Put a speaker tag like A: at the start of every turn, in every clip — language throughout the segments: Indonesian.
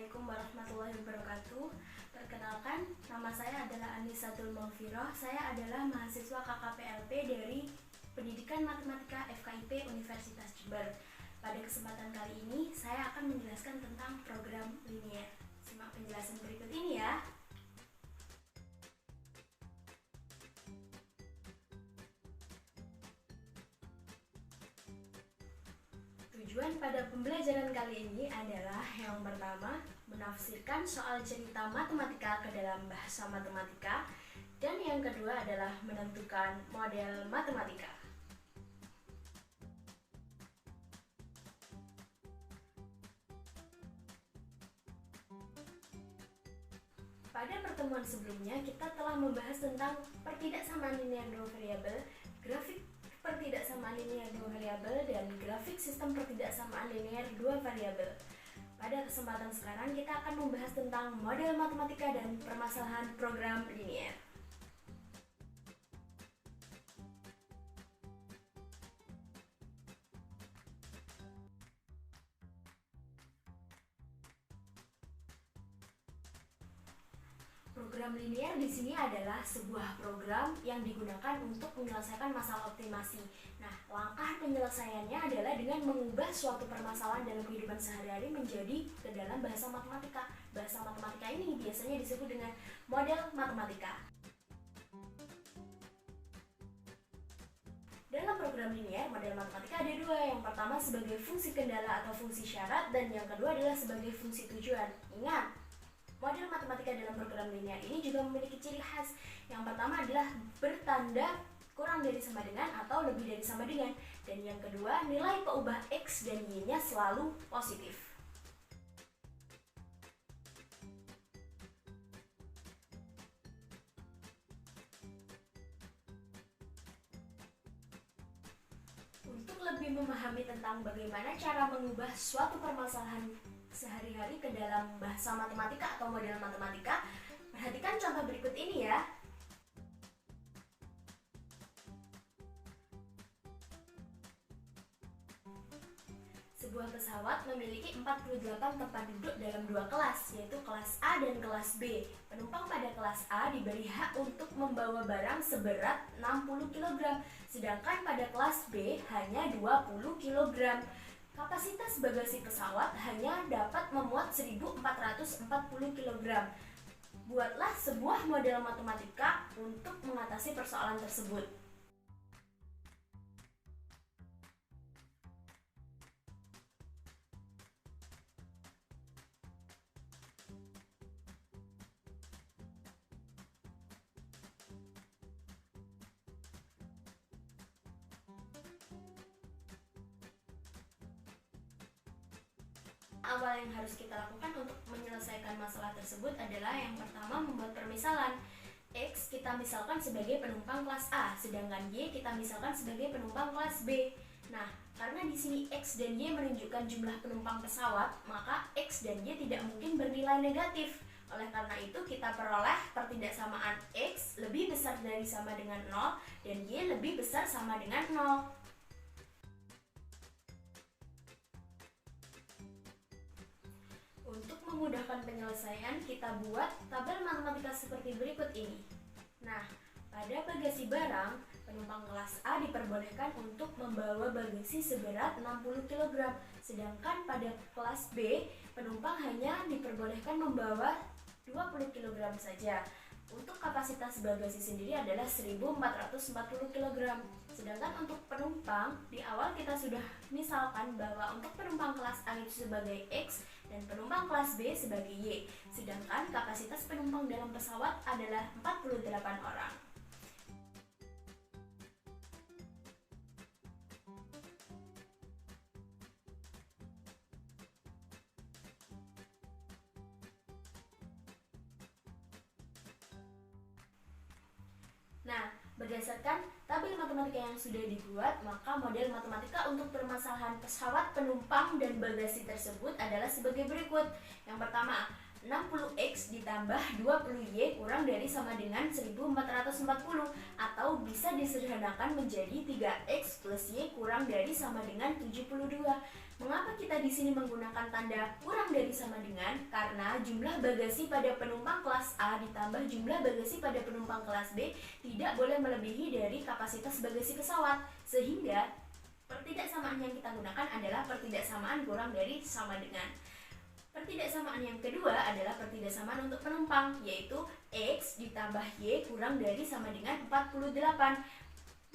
A: Assalamualaikum warahmatullahi wabarakatuh. Perkenalkan, nama saya adalah Anisatul Maghfirah. Saya adalah mahasiswa KKPLP dari Pendidikan Matematika FKIP Universitas Jember. Pada kesempatan kali ini, saya akan menjelaskan tentang program linier. Simak penjelasan berikut ini ya. Tujuan pada pembelajaran kali ini adalah yang pertama, menafsirkan soal cerita matematika ke dalam bahasa matematika, dan yang kedua adalah menentukan model matematika. Pada pertemuan sebelumnya, kita telah membahas tentang pertidaksamaan linear dua variabel, grafik pertidaksamaan linear dua variabel, dan grafik sistem pertidaksamaan linear dua variabel. Pada kesempatan sekarang kita akan membahas tentang model matematika dan permasalahan program linier. Program linier di sini adalah sebuah program yang digunakan untuk menyelesaikan masalah optimasi. Nah, langkah penyelesaiannya adalah dengan mengubah suatu permasalahan dalam kehidupan sehari-hari menjadi ke dalam bahasa matematika. Bahasa matematika ini biasanya disebut dengan model matematika. Dalam program linier, model matematika ada dua. Yang pertama sebagai fungsi kendala atau fungsi syarat, dan yang kedua adalah sebagai fungsi tujuan. Ingat, model matematika dalam program linier ini juga memiliki ciri khas. Yang pertama adalah bertanda kurang dari sama dengan atau lebih dari sama dengan. Dan yang kedua, nilai peubah X dan Y-nya selalu positif. Untuk lebih memahami tentang bagaimana cara mengubah suatu permasalahan sehari-hari ke dalam bahasa matematika atau model matematika, perhatikan contoh berikut ini ya. Sebuah pesawat memiliki 48 tempat duduk dalam dua kelas, yaitu kelas A dan kelas B. Penumpang pada kelas A diberi hak untuk membawa barang seberat 60 kg, sedangkan pada kelas B hanya 20 kg. Kapasitas bagasi pesawat hanya dapat memuat 1440 kg. Buatlah sebuah model matematika untuk mengatasi persoalan tersebut. Awal yang harus kita lakukan untuk menyelesaikan masalah tersebut adalah yang pertama membuat permisalan. X kita misalkan sebagai penumpang kelas A, sedangkan Y kita misalkan sebagai penumpang kelas B. Nah, karena di sini X dan Y menunjukkan jumlah penumpang pesawat, maka X dan Y tidak mungkin bernilai negatif. Oleh karena itu kita peroleh pertidaksamaan X lebih besar dari sama dengan 0 dan Y lebih besar sama dengan 0. Untuk memudahkan penyelesaian, kita buat tabel matematika seperti berikut ini. Nah, pada bagasi barang, penumpang kelas A diperbolehkan untuk membawa bagasi seberat 60 kg, sedangkan pada kelas B, penumpang hanya diperbolehkan membawa 20 kg saja. Untuk kapasitas bagasi sendiri adalah 1440 kg. Sedangkan untuk penumpang, di awal kita sudah misalkan bahwa untuk penumpang kelas A itu sebagai X dan penumpang kelas B sebagai Y. Sedangkan kapasitas penumpang dalam pesawat adalah 48 orang. Nah, berdasarkan tabel matematika yang sudah dibuat, maka model matematika untuk permasalahan pesawat, penumpang, dan bagasi tersebut adalah sebagai berikut. Yang pertama, 60x ditambah 20y kurang dari sama dengan 1440, atau bisa disederhanakan menjadi 3x plus y kurang dari sama dengan 72. Mengapa kita di sini menggunakan tanda kurang dari sama dengan? Karena jumlah bagasi pada penumpang kelas A ditambah jumlah bagasi pada penumpang kelas B tidak boleh melebihi dari kapasitas bagasi pesawat, sehingga pertidaksamaan yang kita gunakan adalah pertidaksamaan kurang dari sama dengan. Pertidaksamaan yang kedua adalah pertidaksamaan untuk penumpang, yaitu X ditambah Y kurang dari sama dengan 48.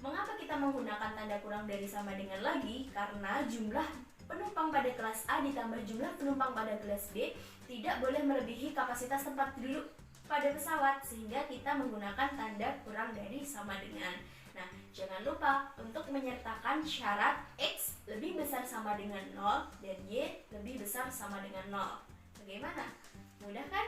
A: Mengapa kita menggunakan tanda kurang dari sama dengan lagi? Karena jumlah penumpang pada kelas A ditambah jumlah penumpang pada kelas B tidak boleh melebihi kapasitas tempat duduk pada pesawat, sehingga kita menggunakan tanda kurang dari sama dengan. Nah, jangan lupa untuk menyertakan syarat X lebih besar sama dengan 0 dan Y lebih besar sama dengan 0. Bagaimana? Mudah kan?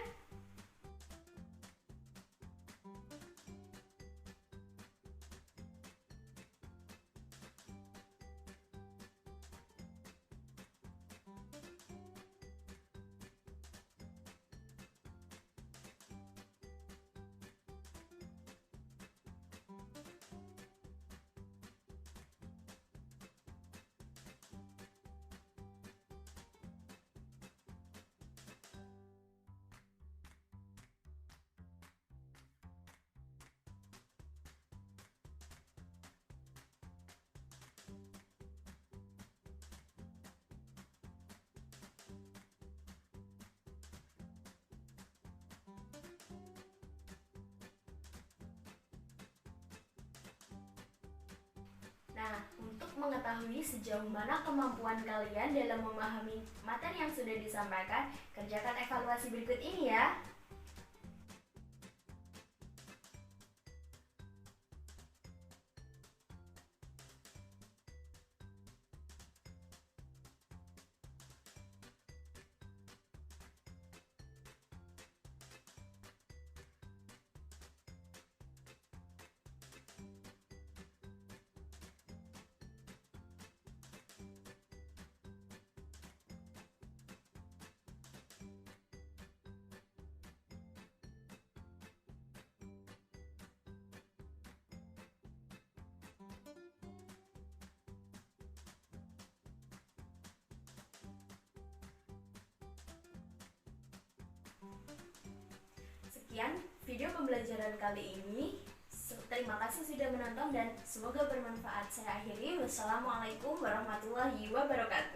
A: Nah, untuk mengetahui sejauh mana kemampuan kalian dalam memahami materi yang sudah disampaikan, kerjakan evaluasi berikut ini ya. Sekian video pembelajaran kali ini. Terima kasih sudah menonton dan semoga bermanfaat. Saya akhiri. Wassalamualaikum warahmatullahi wabarakatuh.